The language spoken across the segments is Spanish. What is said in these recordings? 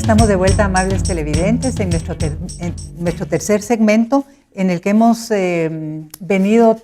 estamos de vuelta, amables televidentes, en nuestro tercer segmento en el que hemos venido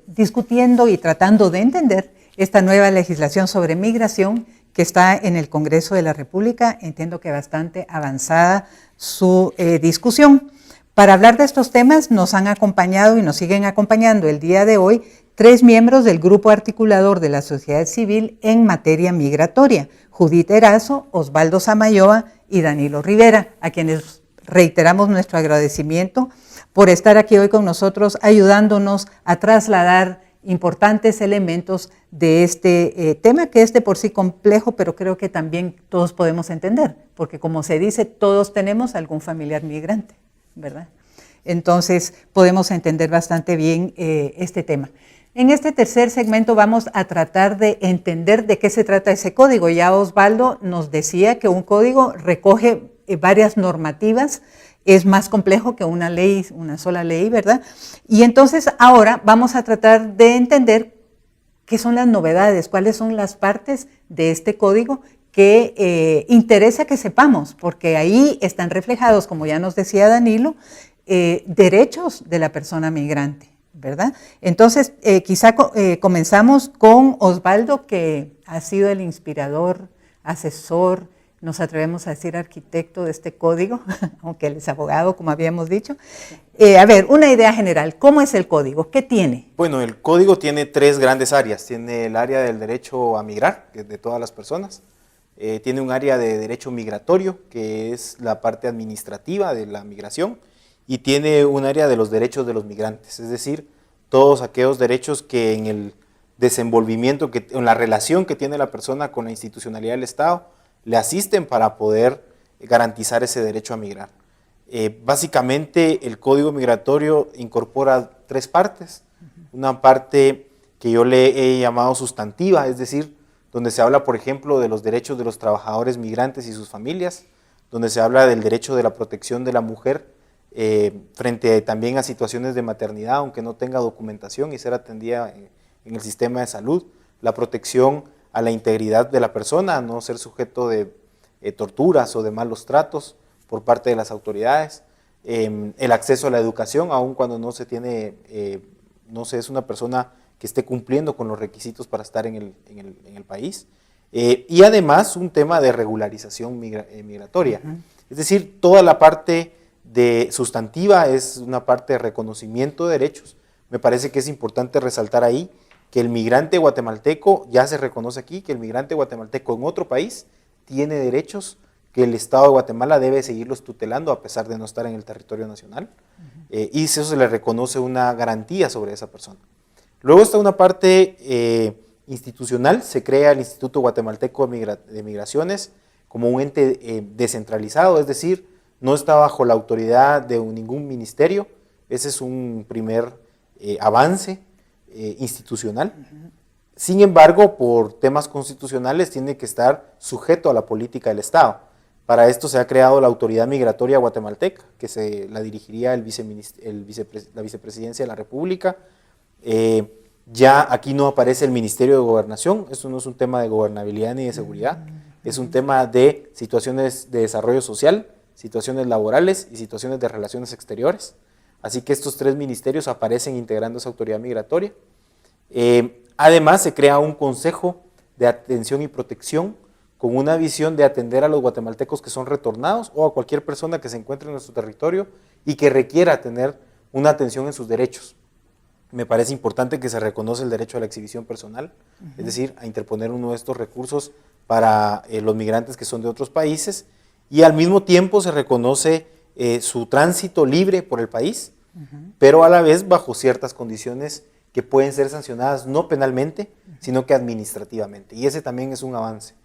discutiendo y tratando de entender esta nueva legislación sobre migración que está en el Congreso de la República. Entiendo que bastante avanzada su discusión. Para hablar de estos temas nos han acompañado y nos siguen acompañando el día de hoy 3 miembros del grupo articulador de la sociedad civil en materia migratoria: Judith Erazo, Osvaldo Samayoa y Danilo Rivera, a quienes reiteramos nuestro agradecimiento por estar aquí hoy con nosotros, ayudándonos a trasladar importantes elementos de este tema, que es de por sí complejo, pero creo que también todos podemos entender, porque como se dice, todos tenemos algún familiar migrante, ¿verdad? Entonces podemos entender bastante bien este tema. En este tercer segmento vamos a tratar de entender de qué se trata ese código. Ya Osvaldo nos decía que un código recoge varias normativas, es más complejo que una ley, una sola ley, ¿verdad? Y entonces ahora vamos a tratar de entender qué son las novedades, cuáles son las partes de este código que interesa que sepamos, porque ahí están reflejados, como ya nos decía Danilo, derechos de la persona migrante, ¿verdad? Entonces, quizá comenzamos con Osvaldo, que ha sido el inspirador, asesor, nos atrevemos a decir arquitecto de este código, aunque él es abogado, como habíamos dicho. A ver, una idea general, ¿cómo es el código? ¿Qué tiene? Bueno, el código tiene 3 grandes áreas. Tiene el área del derecho a migrar, que es de todas las personas. Tiene un área de derecho migratorio, que es la parte administrativa de la migración. Y tiene un área de los derechos de los migrantes, es decir, todos aquellos derechos que en el desenvolvimiento, en la relación que tiene la persona con la institucionalidad del Estado, le asisten para poder garantizar ese derecho a migrar. Básicamente el Código Migratorio incorpora 3 partes. Una parte que yo le he llamado sustantiva, es decir, donde se habla, por ejemplo, de los derechos de los trabajadores migrantes y sus familias, donde se habla del derecho de la protección de la mujer frente también a situaciones de maternidad, aunque no tenga documentación y ser atendida en el sistema de salud, la protección a la integridad de la persona, a no ser sujeto de torturas o de malos tratos por parte de las autoridades, el acceso a la educación, aun cuando no se tiene, es una persona que esté cumpliendo con los requisitos para estar en el país, y además un tema de regularización migratoria, es decir, toda la parte de sustantiva es una parte de reconocimiento de derechos. Me parece que es importante resaltar ahí que el migrante guatemalteco, ya se reconoce aquí, que el migrante guatemalteco en otro país tiene derechos que el Estado de Guatemala debe seguirlos tutelando a pesar de no estar en el territorio nacional, y eso se le reconoce una garantía sobre esa persona. Luego está una parte institucional, se crea el Instituto Guatemalteco de Migraciones como un ente descentralizado, es decir, no está bajo la autoridad de ningún ministerio. Ese es un primer avance institucional. Sin embargo, por temas constitucionales tiene que estar sujeto a la política del Estado. Para esto se ha creado la Autoridad Migratoria Guatemalteca, que la dirigiría la Vicepresidencia de la República. Ya aquí no aparece el Ministerio de Gobernación, esto no es un tema de gobernabilidad ni de seguridad, es un tema de situaciones de desarrollo social, situaciones laborales y situaciones de relaciones exteriores. Así que estos 3 ministerios aparecen integrando esa autoridad migratoria. Además, se crea un consejo de atención y protección con una visión de atender a los guatemaltecos que son retornados o a cualquier persona que se encuentre en nuestro territorio y que requiera tener una atención en sus derechos. Me parece importante que se reconoce el derecho a la exhibición personal, es decir, a interponer uno de estos recursos para los migrantes que son de otros países, y al mismo tiempo se reconoce su tránsito libre por el país, pero a la vez bajo ciertas condiciones que pueden ser sancionadas no penalmente, sino que administrativamente, y ese también es un avance.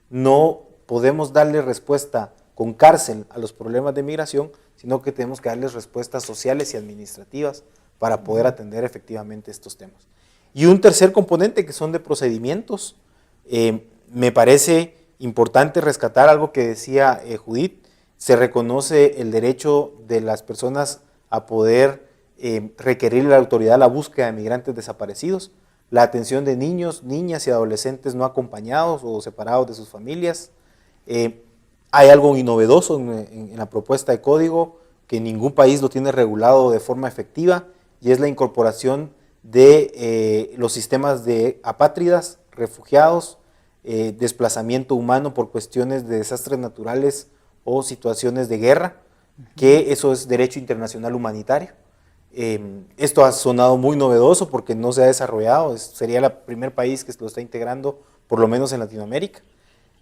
No podemos darle respuesta con cárcel a los problemas de migración, sino que tenemos que darles respuestas sociales y administrativas para poder atender efectivamente estos temas. Y un tercer componente que son de procedimientos. Me parece importante rescatar algo que decía Judith. Se reconoce el derecho de las personas a poder requerir a la autoridad la búsqueda de migrantes desaparecidos, la atención de niños, niñas y adolescentes no acompañados o separados de sus familias. Hay algo novedoso en la propuesta de código que ningún país lo tiene regulado de forma efectiva, y es la incorporación de los sistemas de apátridas, refugiados, desplazamiento humano por cuestiones de desastres naturales o situaciones de guerra, que eso es derecho internacional humanitario. Esto ha sonado muy novedoso porque no se ha desarrollado, sería el primer país que lo está integrando, por lo menos en Latinoamérica.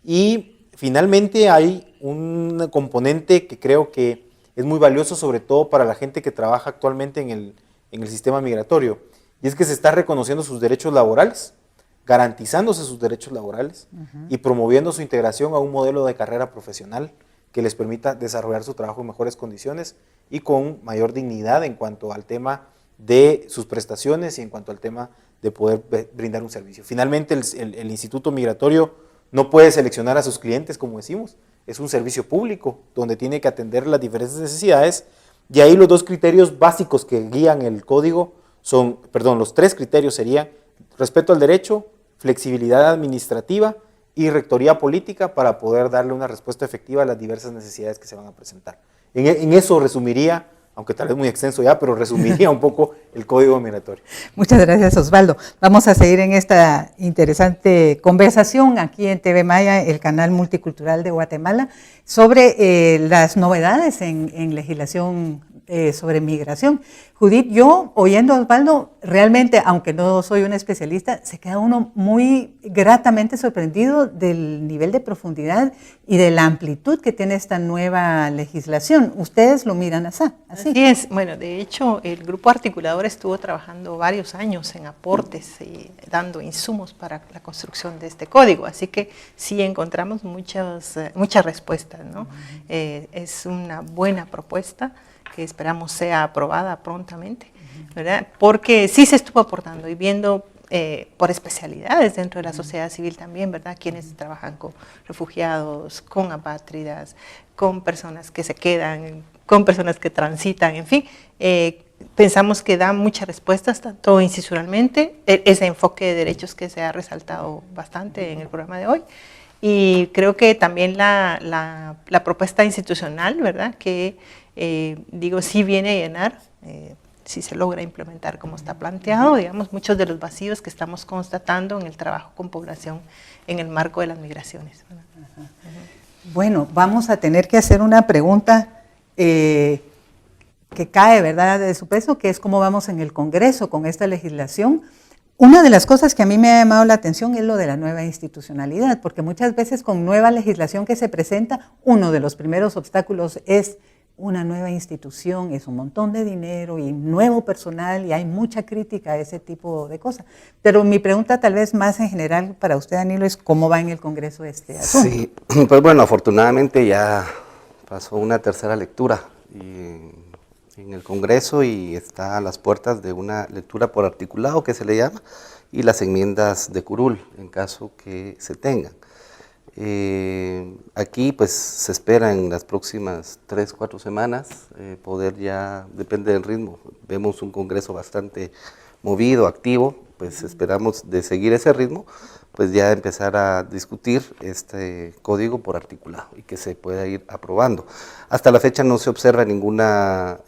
Y finalmente hay un componente que creo que es muy valioso, sobre todo para la gente que trabaja actualmente en el sistema migratorio, y es que se está reconociendo sus derechos laborales, garantizándose sus derechos laborales y promoviendo su integración a un modelo de carrera profesional que les permita desarrollar su trabajo en mejores condiciones y con mayor dignidad en cuanto al tema de sus prestaciones y en cuanto al tema de poder brindar un servicio. Finalmente, el Instituto Migratorio no puede seleccionar a sus clientes, como decimos, es un servicio público donde tiene que atender las diferentes necesidades, y ahí los dos criterios básicos que guían el código son, los tres criterios serían respeto al derecho, flexibilidad administrativa y rectoría política para poder darle una respuesta efectiva a las diversas necesidades que se van a presentar. En eso resumiría, aunque tal vez muy extenso ya, pero resumiría un poco el código migratorio. Muchas gracias, Osvaldo. Vamos a seguir en esta interesante conversación aquí en TV Maya, el canal multicultural de Guatemala, sobre las novedades en legislación sobre migración. Judith, yo oyendo a Osvaldo, realmente, aunque no soy una especialista, se queda uno muy gratamente sorprendido del nivel de profundidad y de la amplitud que tiene esta nueva legislación. ¿Ustedes lo miran así? Así es. Bueno, de hecho, el grupo articulador estuvo trabajando varios años en aportes y dando insumos para la construcción de este código, así que sí encontramos muchas respuestas, ¿no? Es una buena propuesta que esperamos sea aprobada prontamente, ¿verdad? Porque sí se estuvo aportando y viendo por especialidades dentro de la sociedad civil también, ¿verdad? Quienes trabajan con refugiados, con apátridas, con personas que se quedan, con personas que transitan, en fin. Pensamos que da muchas respuestas, tanto institucionalmente, ese enfoque de derechos que se ha resaltado bastante en el programa de hoy, y creo que también la propuesta institucional, ¿verdad? Que sí viene a llenar, si se logra implementar como está planteado, digamos, muchos de los vacíos que estamos constatando en el trabajo con población en el marco de las migraciones. Bueno, vamos a tener que hacer una pregunta que cae, ¿verdad?, de su peso, que es cómo vamos en el Congreso con esta legislación. Una de las cosas que a mí me ha llamado la atención es lo de la nueva institucionalidad, porque muchas veces con nueva legislación que se presenta, uno de los primeros obstáculos es una nueva institución, es un montón de dinero y nuevo personal, y hay mucha crítica a ese tipo de cosas. Pero mi pregunta tal vez más en general para usted, Danilo, es cómo va en el Congreso este asunto. Sí, pues bueno, afortunadamente ya pasó una tercera lectura en el Congreso y está a las puertas de una lectura por articulado, que se le llama, y las enmiendas de curul, en caso que se tengan. Aquí pues se espera en las próximas 3-4 semanas poder ya, depende del ritmo, vemos un Congreso bastante movido, activo, pues esperamos de seguir ese ritmo, pues ya empezar a discutir este código por articulado y que se pueda ir aprobando. Hasta la fecha no se observa ninguna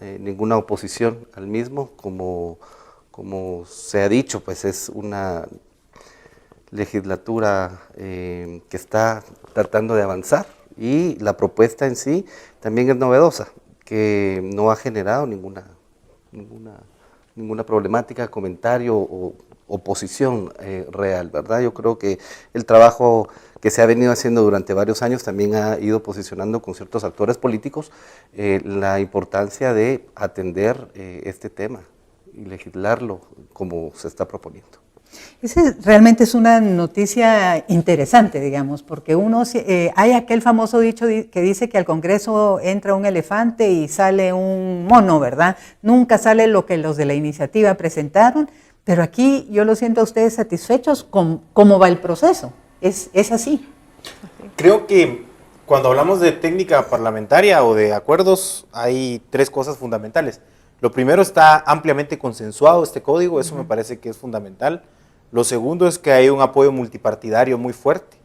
oposición al mismo, como se ha dicho, pues es una legislatura que está tratando de avanzar, y la propuesta en sí también es novedosa, que no ha generado ninguna problemática, comentario o oposición real, ¿verdad? Yo creo que el trabajo que se ha venido haciendo durante varios años también ha ido posicionando con ciertos actores políticos la importancia de atender este tema y legislarlo como se está proponiendo. Ese realmente es una noticia interesante, digamos, porque hay aquel famoso dicho que dice que al Congreso entra un elefante y sale un mono, ¿verdad? Nunca sale lo que los de la iniciativa presentaron, pero aquí yo lo siento a ustedes satisfechos con cómo va el proceso. ¿Es así? Creo que cuando hablamos de técnica parlamentaria o de acuerdos, hay tres cosas fundamentales. Lo primero, está ampliamente consensuado este código, eso me parece que es fundamental. Lo segundo es que hay un apoyo multipartidario muy fuerte.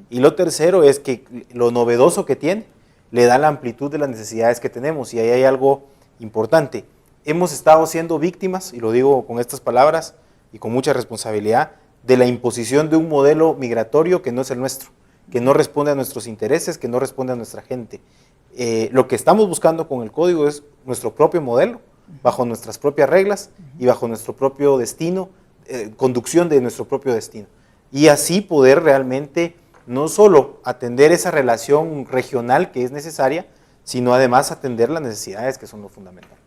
Y lo tercero es que lo novedoso que tiene le da la amplitud de las necesidades que tenemos. Y ahí hay algo importante. Hemos estado siendo víctimas, y lo digo con estas palabras y con mucha responsabilidad, de la imposición de un modelo migratorio que no es el nuestro, que no responde a nuestros intereses, que no responde a nuestra gente. Lo que estamos buscando con el código es nuestro propio modelo, bajo nuestras propias reglas y bajo nuestro propio destino, conducción de nuestro propio destino. Y así poder realmente no solo atender esa relación regional que es necesaria, sino además atender las necesidades que son lo fundamental.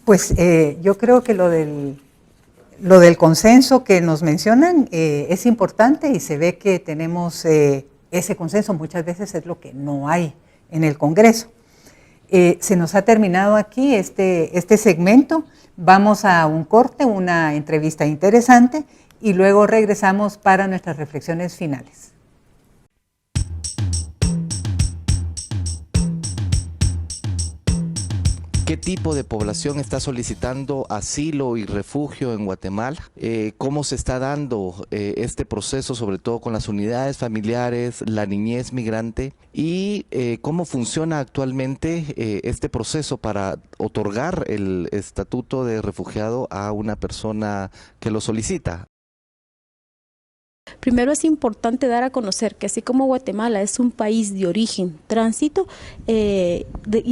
Pues yo creo que lo del consenso que nos mencionan es importante y se ve que tenemos ese consenso. Muchas veces es lo que no hay en el Congreso. Se nos ha terminado aquí este segmento. Vamos a un corte, una entrevista interesante y luego regresamos para nuestras reflexiones finales. ¿Qué tipo de población está solicitando asilo y refugio en Guatemala? ¿Cómo se está dando este proceso, sobre todo con las unidades familiares, la niñez migrante? ¿Y cómo funciona actualmente este proceso para otorgar el estatuto de refugiado a una persona que lo solicita? Primero es importante dar a conocer que así como Guatemala es un país de origen, tránsito y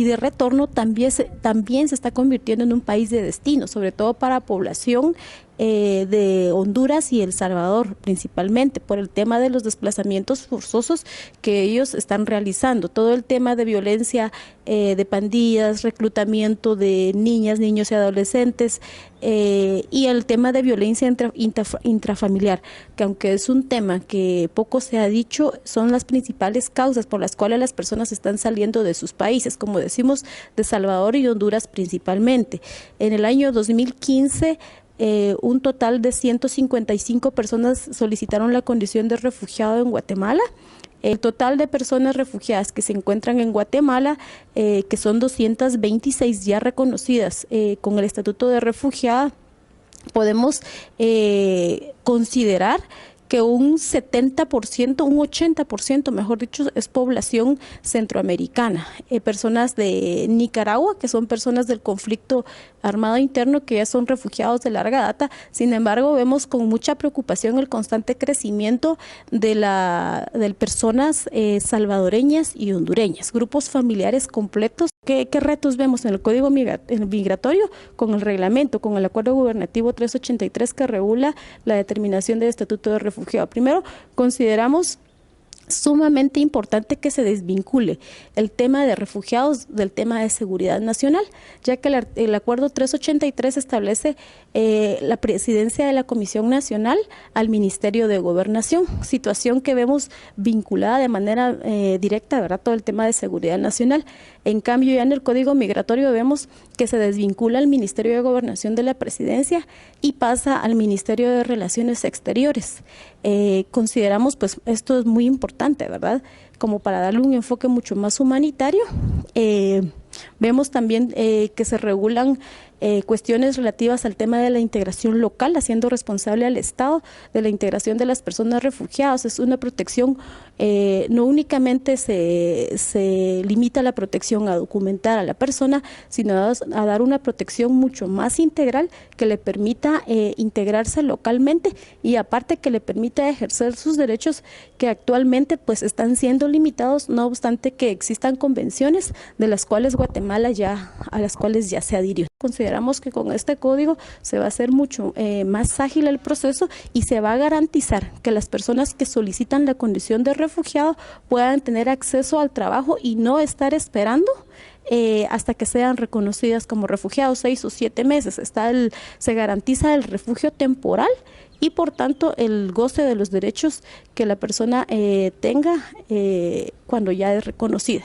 de retorno, también se está convirtiendo en un país de destino, sobre todo para población de Honduras y El Salvador principalmente, por el tema de los desplazamientos forzosos que ellos están realizando, todo el tema de violencia de pandillas, reclutamiento de niñas, niños y adolescentes, y el tema de violencia intrafamiliar, que aunque es un tema que poco se ha dicho, son las principales causas por las cuales las personas están saliendo de sus países, como decimos, de Salvador y Honduras principalmente. En el año 2015, un total de 155 personas solicitaron la condición de refugiado en Guatemala. El total de personas refugiadas que se encuentran en Guatemala, que son 226 ya reconocidas con el estatuto de refugiada, podemos considerar que un 70%, un 80%, mejor dicho, es población centroamericana, personas de Nicaragua, que son personas del conflicto armado interno, que ya son refugiados de larga data. Sin embargo, vemos con mucha preocupación el constante crecimiento de personas salvadoreñas y hondureñas, grupos familiares completos. ¿Qué retos vemos en el Código Migratorio? Con el reglamento, con el Acuerdo Gubernativo 383 que regula la determinación del Estatuto de Refugiado. Primero, consideramos sumamente importante que se desvincule el tema de refugiados del tema de seguridad nacional, ya que el Acuerdo 383 establece la presidencia de la Comisión Nacional al Ministerio de Gobernación, situación que vemos vinculada de manera directa, ¿verdad?, todo el tema de seguridad nacional. En cambio, ya en el Código Migratorio vemos que se desvincula al Ministerio de Gobernación de la Presidencia y pasa al Ministerio de Relaciones Exteriores. Consideramos, pues, esto es muy importante, ¿verdad?, como para darle un enfoque mucho más humanitario. Vemos también que se regulan cuestiones relativas al tema de la integración local, haciendo responsable al Estado de la integración de las personas refugiadas. Es una protección, no únicamente se limita la protección a documentar a la persona, sino a dar una protección mucho más integral que le permita integrarse localmente y aparte que le permita ejercer sus derechos que actualmente pues están siendo limitados, no obstante que existan convenciones de las cuales Guatemala a las cuales ya se adhirió. Consideramos que con este código se va a hacer mucho más ágil el proceso y se va a garantizar que las personas que solicitan la condición de refugiado puedan tener acceso al trabajo y no estar esperando hasta que sean reconocidas como refugiados 6 o 7 meses. Se garantiza el refugio temporal y por tanto el goce de los derechos que la persona tenga cuando ya es reconocida.